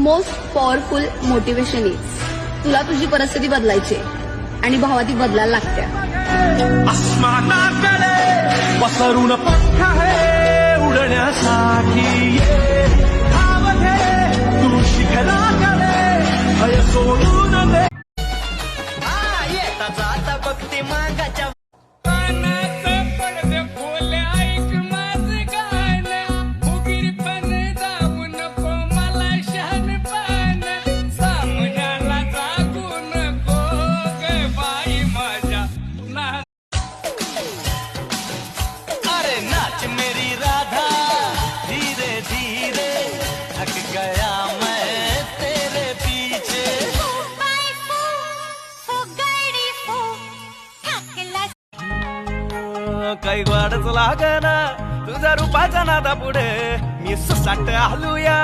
Most powerful motivation is तुला तुझी परिस्थिती बदलायची आणि भावा ती बदलायला लागते. आसमानाकडे पसरून पंख आहे उडण्यासाठी धाव घे तू शिखराकडे भय सोडून दे. येता जाता बघते मागाच्या मेरी राधा धीरे धीरे थक गया मैं तेरे पीछे. काही वाढच लागना तुझ्या रूपाच्या नादा पुढे मी सुसाट आलूया.